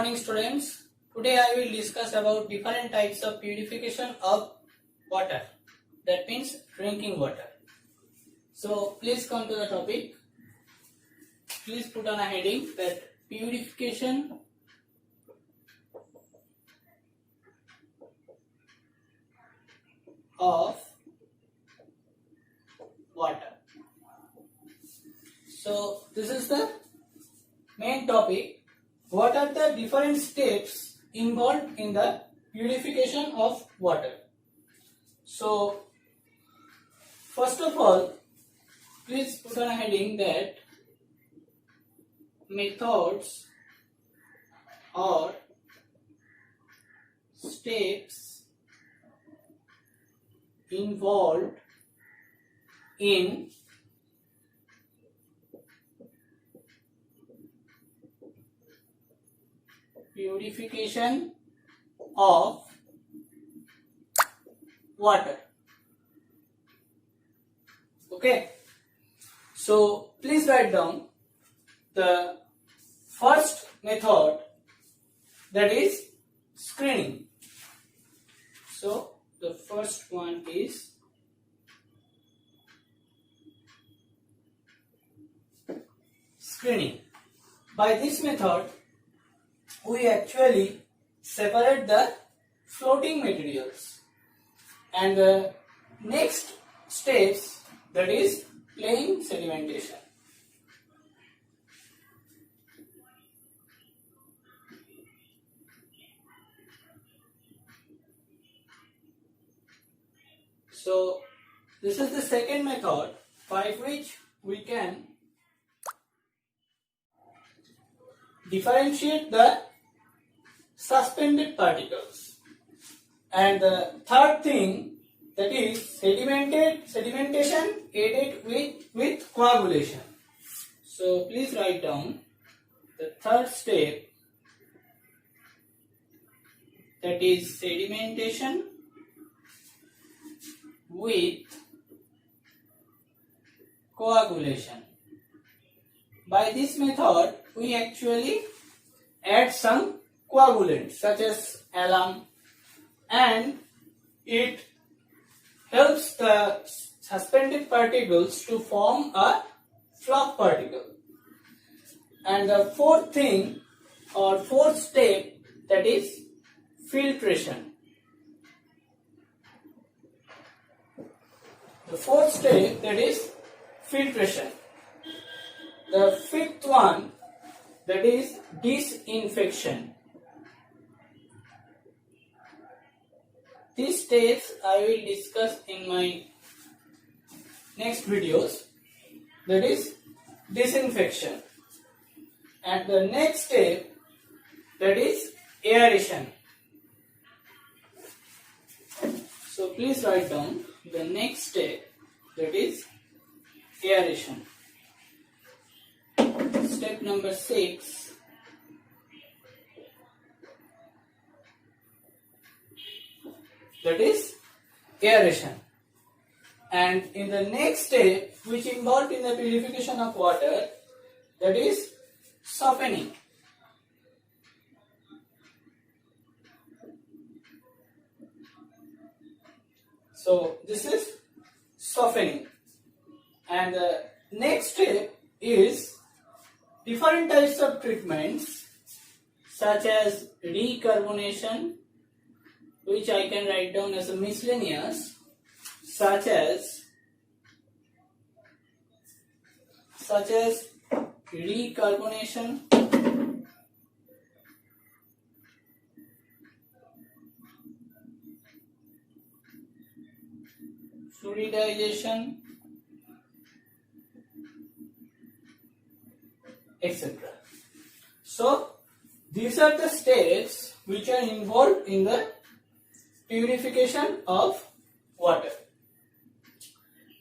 morning students. Today I will discuss about different types of purification of water. That means drinking water. So please come to the topic. Please put on a heading that purification of water. So this is the main topic. What are the different steps involved in the purification of water? So first of all, please put on a heading that methods or steps involved in purification of water. Okay, so please write down the first method, that is screening. So the first one is screening. By this method we actually separate the floating materials, and the next steps, that is plain sedimentation. So this is the second method by which we can differentiate the suspended particles. And the third thing, that is sedimentation aided with coagulation. So please write down the third step, that is sedimentation with coagulation. By this method we actually add some coagulants such as alum, and it helps the suspended particles to form a fluff particle. And the fourth thing or fourth step, that is filtration. The fourth step, that is filtration. The fifth one, that is disinfection. These steps I will discuss in my next videos, that is disinfection. And the next step, that is aeration. So please write down the next step, that is aeration. Step number 6, that is aeration. And in the next step, which involved in the purification of water, that is softening. So this is softening. And the next step is different types of treatments such as recarbonation, which I can write down as a miscellaneous, such as recarbonation, fluidization, etc. So these are the steps which are involved in the purification of water.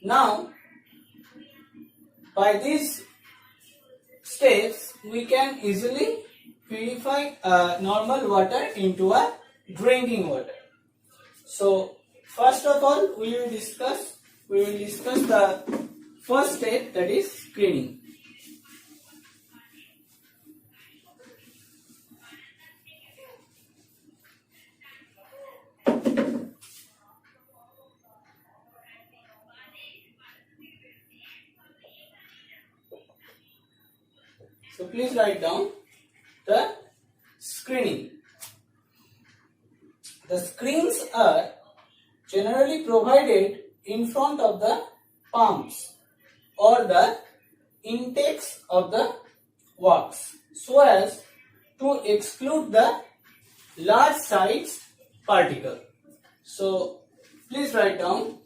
Now, by these steps we can easily purify normal water into a drinking water. So first of all we will discuss the first step, that is screening. So please write down the screening. The screens are generally provided in front of the palms or the intakes of the wax so as to exclude the large sized particle. So please write down,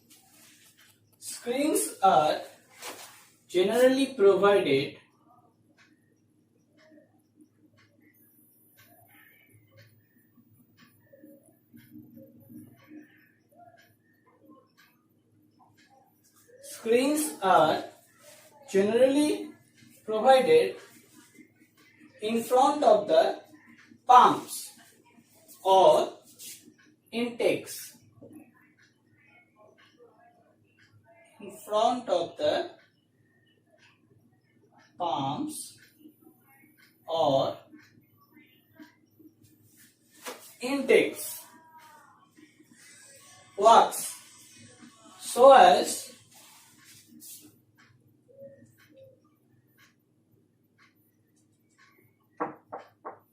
screens are generally provided in front of the palms or intakes. In front of the palms or intakes wax so as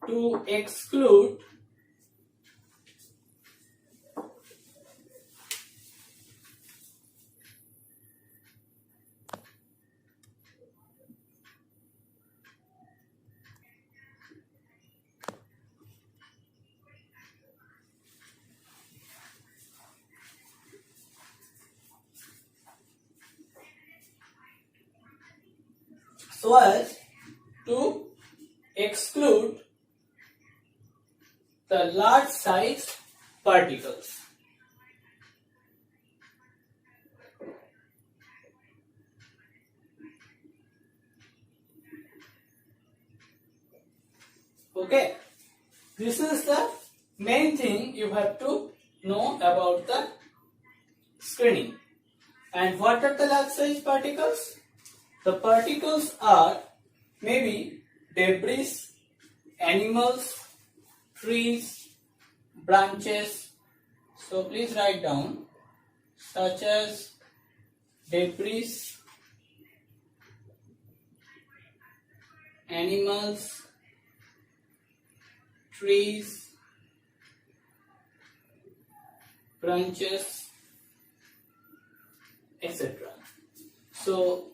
to exclude the large sized particles. Okay, this is the main thing you have to know about the screening. And what are the large size particles? The particles are maybe debris, animals, trees, branches. So please write down, such as debris, animals, trees, branches, etc. So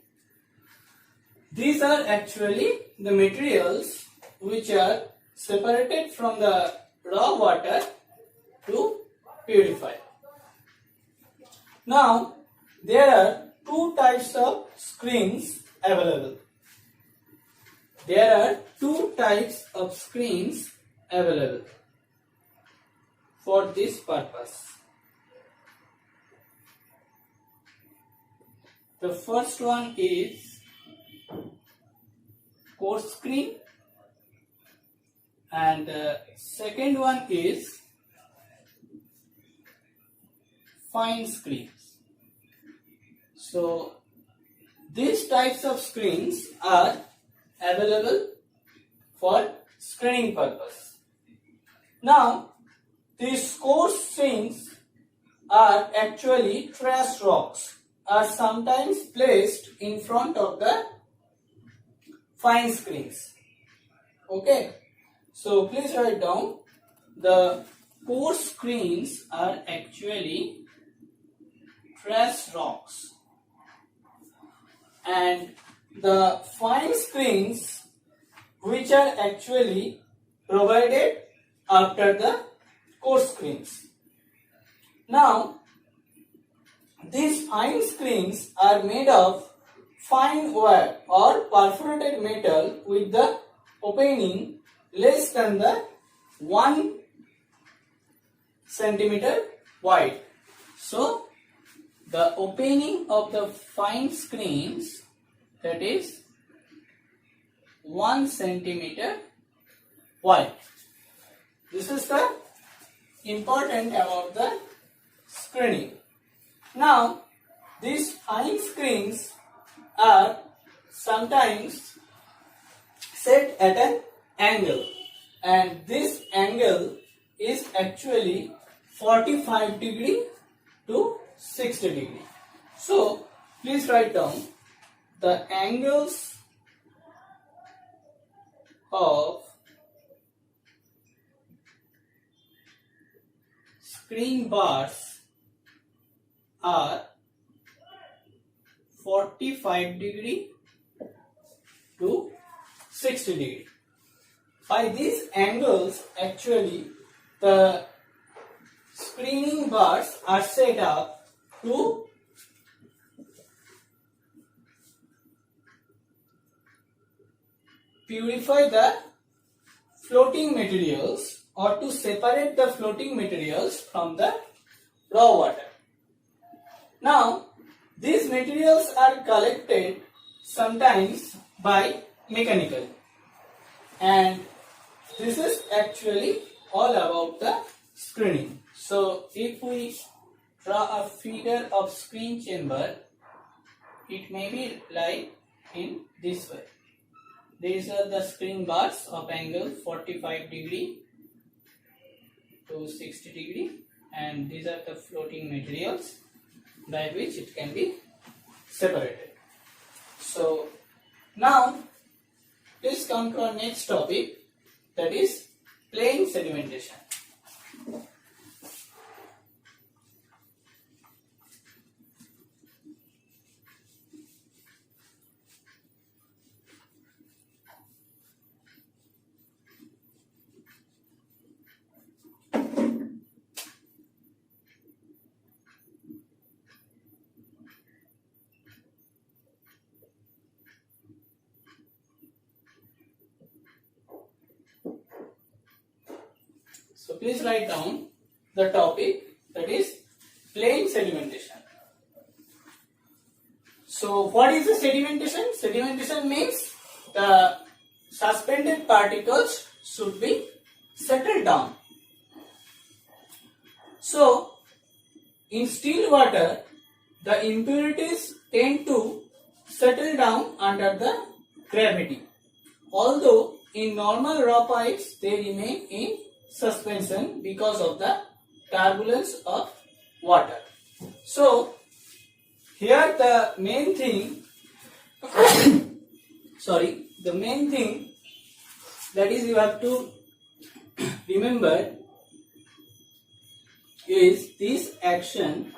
these are actually the materials which are separated from the raw water to purify. Now there are two types of screens available. There are two types of screens available for this purpose. The first one is coarse screen and the second one is fine screens. So these types of screens are available for screening purpose. Now these coarse screens are actually trash rocks, are sometimes placed in front of the fine screens. Okay, so please write down, the coarse screens are actually trash rocks and the fine screens which are actually provided after the coarse screens. Now these fine screens are made of fine wire or perforated metal with the opening less than the 1 centimeter wide. So the opening of the fine screens, that is 1 centimeter wide. This is the important about the screening. Now these fine screens are sometimes set at an angle, and this angle is actually 45 degree to 60 degree. So please write down, the angles of screen bars are 45 to 60 By these angles, actually, the screening bars are set up to purify the floating materials or to separate the floating materials from the raw water. Now, these materials are collected sometimes by mechanical, and this is actually all about the screening. So, if we draw a figure of screen chamber, it may be like in this way. These are the screen bars of angle 45 to 60 and these are the floating materials by which it can be separated. So now please come to our next topic, that is plane sedimentation. So please write down the topic, that is plane sedimentation. So what is the sedimentation? Sedimentation means the suspended particles should be settled down. So in still water, the impurities tend to settle down under the gravity. Although in normal raw pipes they remain in suspension because of the turbulence of water. So here the main thing the main thing that is you have to remember is this action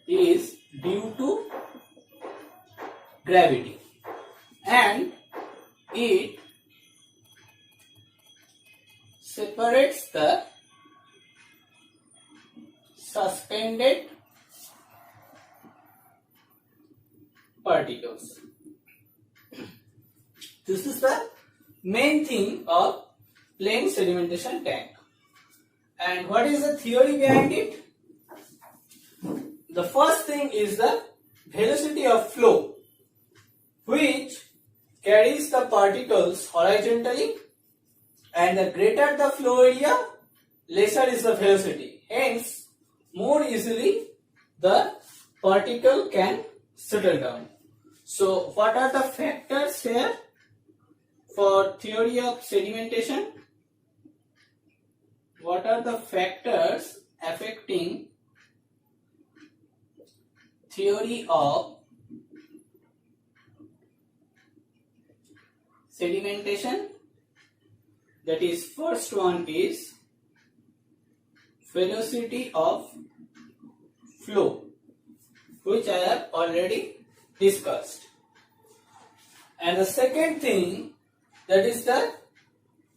is due to gravity and it separates the suspended particles. This is the main thing of plane sedimentation tank. And what is the theory behind it? The first thing is the velocity of flow, which carries the particles horizontally, and the greater the flow area, lesser is the velocity. Hence, more easily the particle can settle down. So, what are the factors here for theory of sedimentation? What are the factors affecting theory of sedimentation? That is, first one is velocity of flow, which I have already discussed. And the second thing, that is the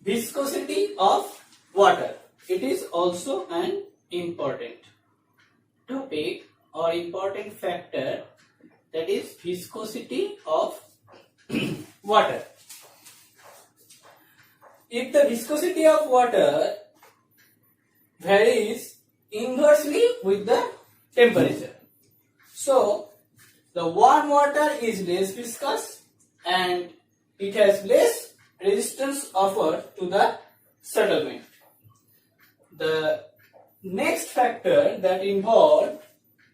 viscosity of water. It is also an important topic or important factor, that is viscosity of water. If the viscosity of water varies inversely with the temperature, so the warm water is less viscous and it has less resistance offered to the settlement. The next factor that involved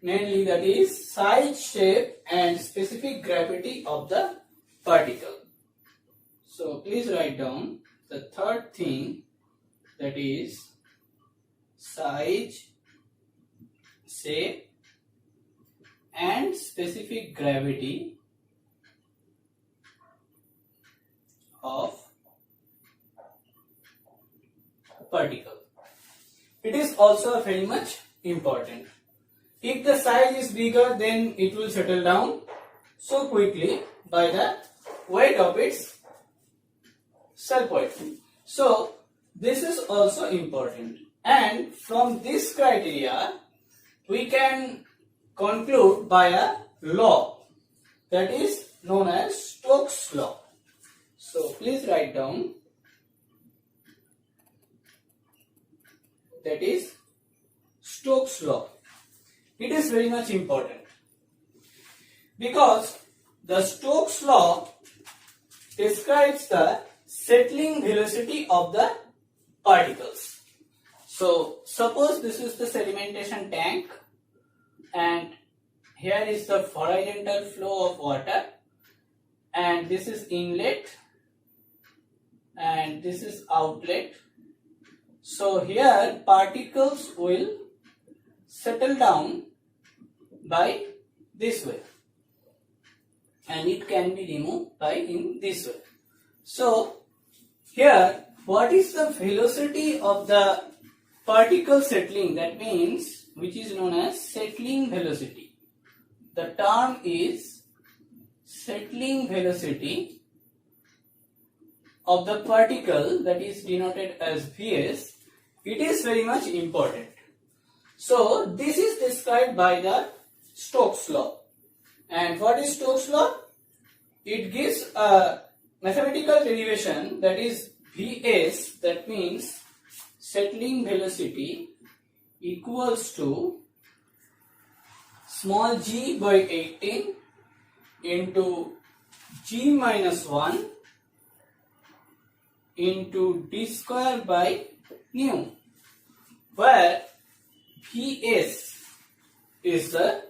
mainly, that is size, shape and specific gravity of the particle. So please write down the third thing, that is size, shape and specific gravity of particle. It is also very much important. If the size is bigger, then it will settle down so quickly by the weight of its self weight. So this is also important, and from this criteria we can conclude by a law that is known as Stokes law. So please write down, that is Stokes law. It is very much important because the Stokes law describes the settling velocity of the particles. So suppose this is the sedimentation tank, and here is the horizontal flow of water, and this is inlet and this is outlet. So here particles will settle down by this way, and it can be removed by in this way. So here, what is the velocity of the particle settling? That means, which is known as settling velocity. The term is settling velocity of the particle, that is denoted as Vs. It is very much important. So this is described by the Stokes law. And what is Stokes law? It gives a mathematical derivation, that is Vs, that means settling velocity equals to small g by 18 into g minus 1 into d square by nu, where Vs is the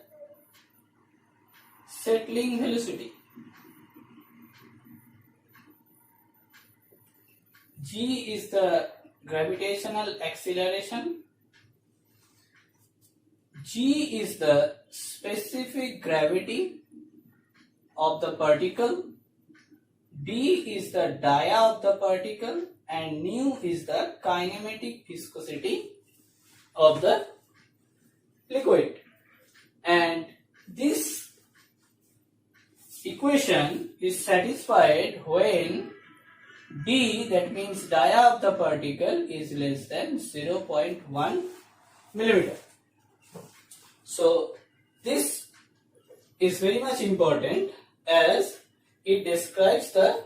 settling velocity, g is the gravitational acceleration, g is the specific gravity of the particle, d is the dia of the particle, and nu is the kinematic viscosity of the liquid. And this equation is satisfied when d, that means dia of the particle, is less than 0.1 millimeter. So this is very much important as it describes the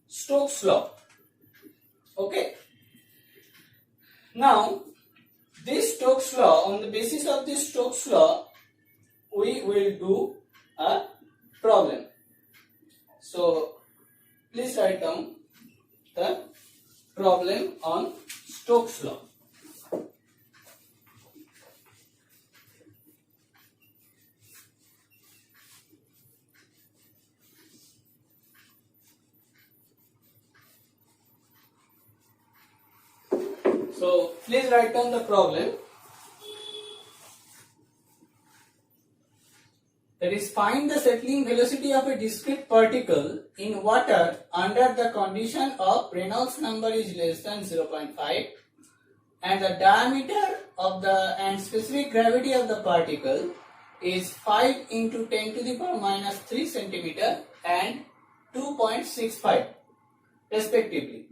Stokes law. Okay. Now this Stokes law, on the basis of this Stokes law, we will do a problem. So please write down the problem on Stokes law. So please write down the problem. That is, find the settling velocity of a discrete particle in water under the condition of Reynolds number is less than 0.5 and the diameter of the and specific gravity of the particle is 5 into 10 to the power minus 3 centimeter and 2.65 respectively.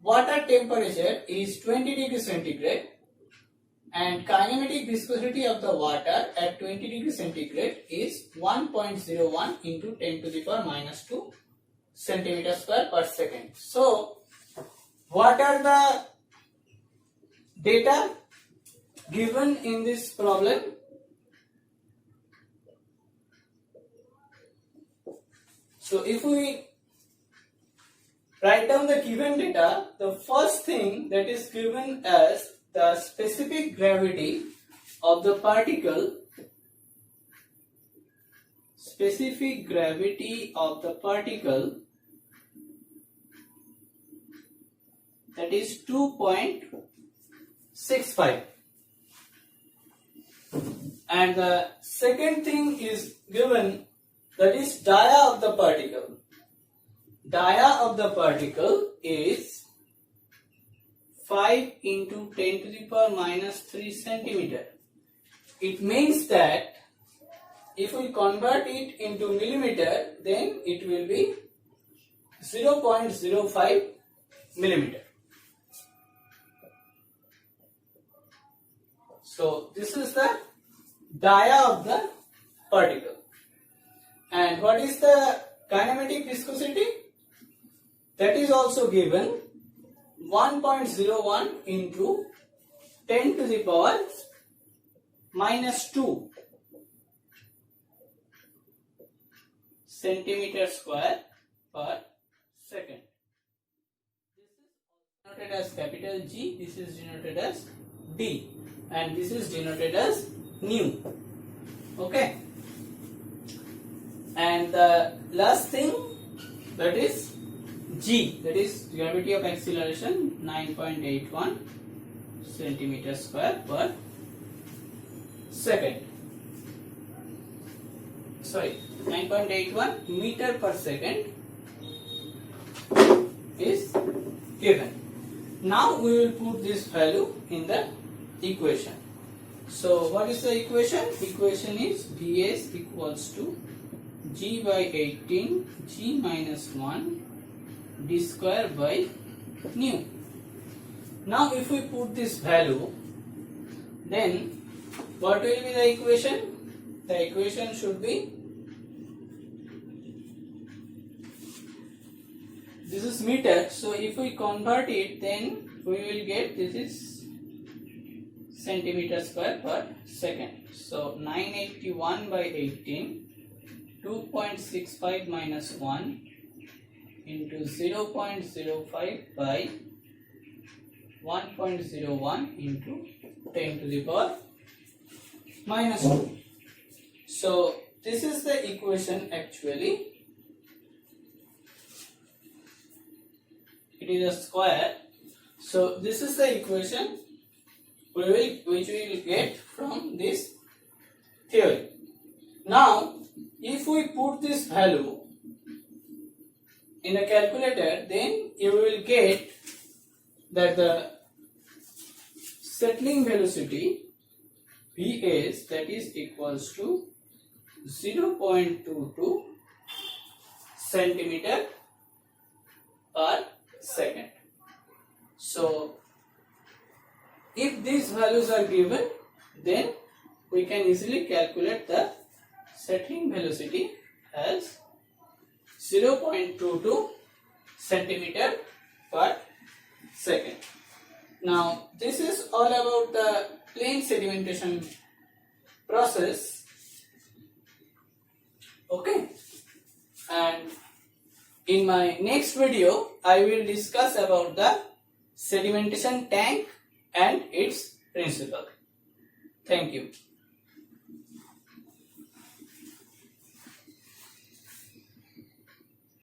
Water temperature is 20 degrees centigrade and kinematic viscosity of the water at 20 degrees centigrade is 1.01 into 10 to the power minus 2 centimeter square per second. So what are the data given in this problem? So if we write down the given data, the first thing that is given as the specific gravity of the particle, that is 2.65, and the second thing is given, that is dia of the particle, dia of the particle is 5 into 10 to the power minus 3 centimeter. It means that if we convert it into millimeter, then it will be 0.05 millimeter. So this is the dia of the particle. And what is the kinematic viscosity? That is also given 1.01 into 10 to the power minus 2 centimeter square per second. This is denoted as capital G, this is denoted as D, and this is denoted as nu. Okay. And the last thing, that is G, that is gravity of acceleration, 9.81 centimeter square per second. Sorry, 9.81 meter per second is given. Now we will put this value in the equation. So what is the equation? Equation is Vs equals to G by 18 G minus 1 D square by nu. Now if we put this value, then what will be the equation? The equation should be, this is meter, so if we convert it, then we will get, this is centimeter square per second. So 981 by 18, 2.65 minus 1 into 0.05 by 1.01 into 10 to the power minus 2. So this is the equation actually. It is a square. So this is the equation which we will get from this theory. Now if we put this value in a calculator, then you will get that the settling velocity Vs, that is equals to 0.22 centimeter per second. So if these values are given, then we can easily calculate the settling velocity as 0.22 centimeter per second. Now this is all about the plane sedimentation process. Okay, and in my next video I will discuss about the sedimentation tank and its principle. Thank you.